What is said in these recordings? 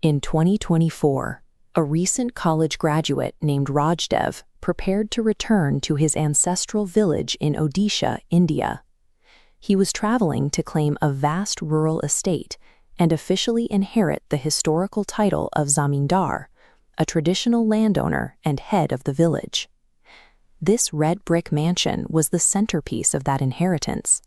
In 2024, a recent college graduate named Rajdev prepared to return to his ancestral village in Odisha, India. He was traveling to claim a vast rural estate and officially inherit the historical title of Zamindar, a traditional landowner and head of the village. This red brick mansion was the centerpiece of that inheritance.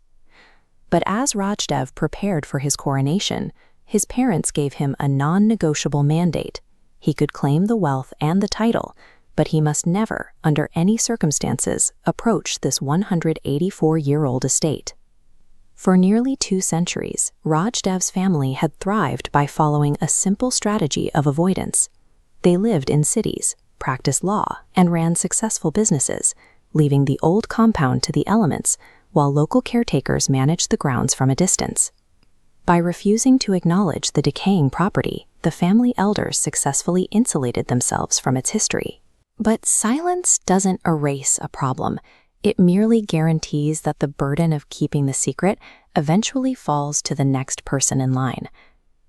But as Rajdev prepared for his coronation, his parents gave him a non-negotiable mandate. He could claim the wealth and the title, but he must never, under any circumstances, approach this 184-year-old estate. For nearly 2 centuries, Rajdev's family had thrived by following a simple strategy of avoidance. They lived in cities, practiced law, and ran successful businesses, leaving the old compound to the elements, while local caretakers managed the grounds from a distance. By refusing to acknowledge the decaying property, the family elders successfully insulated themselves from its history. But silence doesn't erase a problem. It merely guarantees that the burden of keeping the secret eventually falls to the next person in line.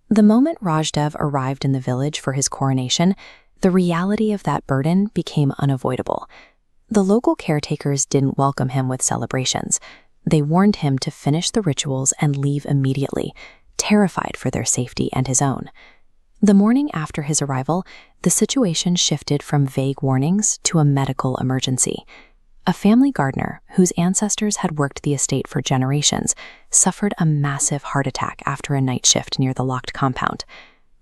The moment Rajdev arrived in the village for his coronation, the reality of that burden became unavoidable. The local caretakers didn't welcome him with celebrations. They warned him to finish the rituals and leave immediately, terrified for their safety and his own. The morning after his arrival, the situation shifted from vague warnings to a medical emergency. A family gardener, whose ancestors had worked the estate for generations, suffered a massive heart attack after a night shift near the locked compound.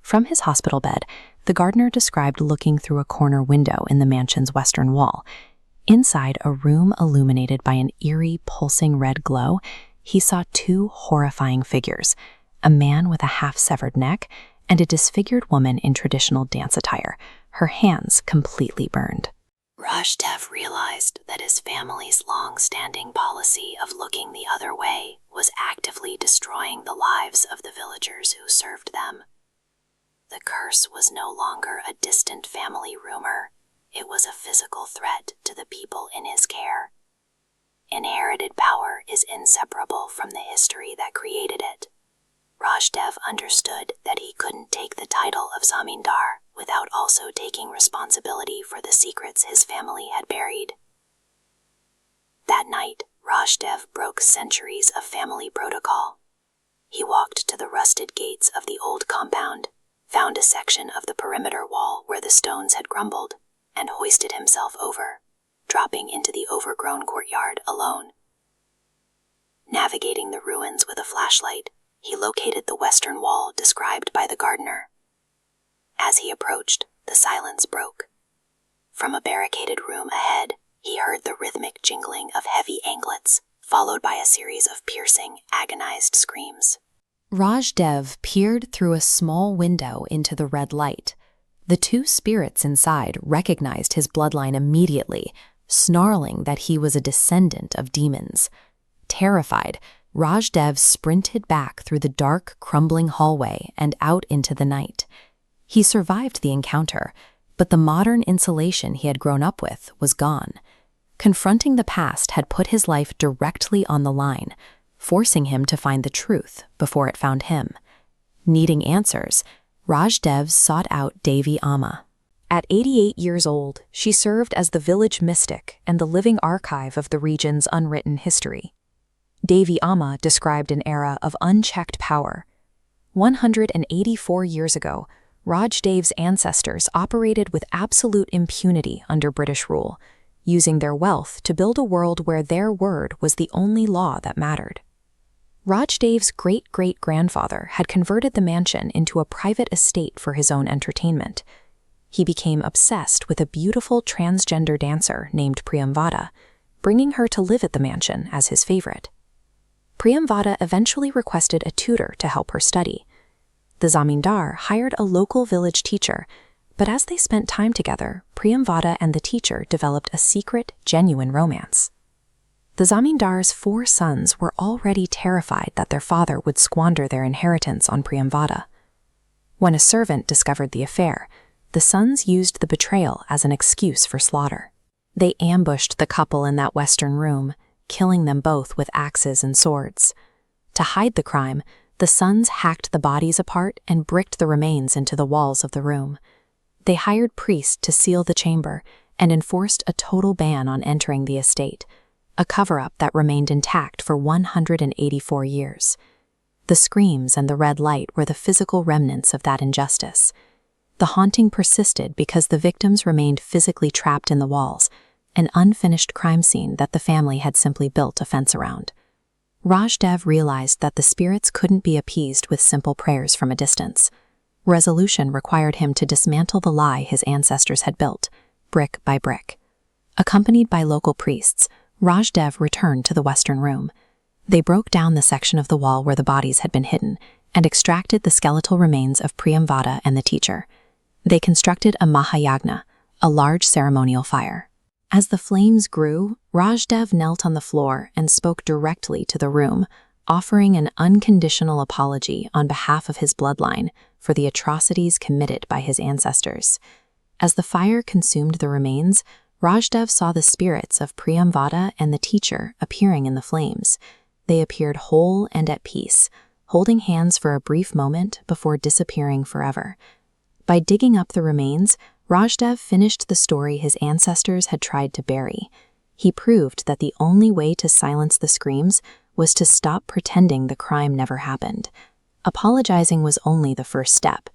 From his hospital bed, the gardener described looking through a corner window in the mansion's western wall. Inside a room illuminated by an eerie, pulsing red glow, he saw 2 horrifying figures, a man with a half-severed neck and a disfigured woman in traditional dance attire, her hands completely burned. Rajdev realized that his family's long-standing policy of looking the other way was actively destroying the lives of the villagers who served them. The curse was no longer a distant family rumor. It was a physical threat to the people in his care. Inherited power is inseparable from the history that created it. Rajdev understood that he couldn't take the title of Zamindar without also taking responsibility for the secrets his family had buried. That night, Rajdev broke centuries of family protocol. He walked to the rusted gates of the old compound, found a section of the perimeter wall where the stones had crumbled, and hoisted himself over, dropping into the overgrown courtyard alone. Navigating the ruins with a flashlight, he located the western wall described by the gardener. As he approached, the silence broke. From a barricaded room ahead, he heard the rhythmic jingling of heavy anklets, followed by a series of piercing, agonized screams. Rajdev peered through a small window into the red light. The 2 spirits inside recognized his bloodline immediately, snarling that he was a descendant of demons. Terrified, Rajdev sprinted back through the dark, crumbling hallway and out into the night. He survived the encounter, but the modern insulation he had grown up with was gone. Confronting the past had put his life directly on the line, forcing him to find the truth before it found him. Needing answers, Rajdev sought out Devi Amma. At 88 years old, she served as the village mystic and the living archive of the region's unwritten history. Devi Amma described an era of unchecked power. 184 years ago, Rajdev's ancestors operated with absolute impunity under British rule, using their wealth to build a world where their word was the only law that mattered. Rajdev's great-great-grandfather had converted the mansion into a private estate for his own entertainment. He became obsessed with a beautiful transgender dancer named Priyamvada, bringing her to live at the mansion as his favorite. Priyamvada eventually requested a tutor to help her study. The Zamindar hired a local village teacher, but as they spent time together, Priyamvada and the teacher developed a secret, genuine romance. The Zamindar's 4 sons were already terrified that their father would squander their inheritance on Priyamvada. When a servant discovered the affair, the sons used the betrayal as an excuse for slaughter. They ambushed the couple in that western room, killing them both with axes and swords. To hide the crime, The sons hacked the bodies apart and bricked the remains into the walls of the room. They hired priests to seal the chamber and enforced a total ban on entering the estate, a cover-up that remained intact for 184 years. The screams and the red light were the physical remnants of that injustice. The haunting persisted because the victims remained physically trapped in the walls, an unfinished crime scene that the family had simply built a fence around. Rajdev realized that the spirits couldn't be appeased with simple prayers from a distance. Resolution required him to dismantle the lie his ancestors had built, brick by brick. Accompanied by local priests, Rajdev returned to the western room. They broke down the section of the wall where the bodies had been hidden and extracted the skeletal remains of Priyamvada and the teacher. They constructed a Mahayagna, a large ceremonial fire. As the flames grew, Rajdev knelt on the floor and spoke directly to the room, offering an unconditional apology on behalf of his bloodline for the atrocities committed by his ancestors. As the fire consumed the remains, Rajdev saw the spirits of Priyamvada and the teacher appearing in the flames. They appeared whole and at peace, holding hands for a brief moment before disappearing forever. By digging up the remains, Rajdev finished the story his ancestors had tried to bury. He proved that the only way to silence the screams was to stop pretending the crime never happened. Apologizing was only the first step.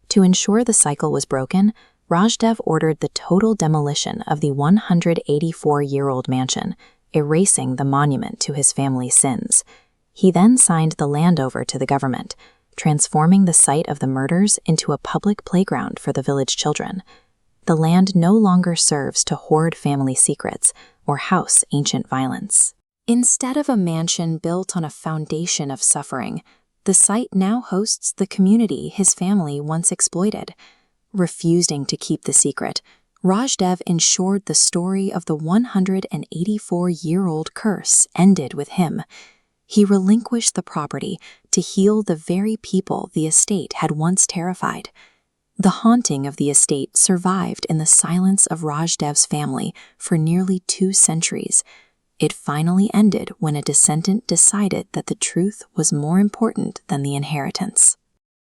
To ensure the cycle was broken, Rajdev ordered the total demolition of the 184-year-old mansion, erasing the monument to his family's sins. He then signed the land over to the government, transforming the site of the murders into a public playground for the village children. The land no longer serves to hoard family secrets or house ancient violence. Instead of a mansion built on a foundation of suffering, the site now hosts the community his family once exploited. Refusing to keep the secret, Rajdev ensured the story of the 184-year-old curse ended with him. He relinquished the property to heal the very people the estate had once terrified. The haunting of the estate survived in the silence of Rajdev's family for nearly 2 centuries. It finally ended when a descendant decided that the truth was more important than the inheritance.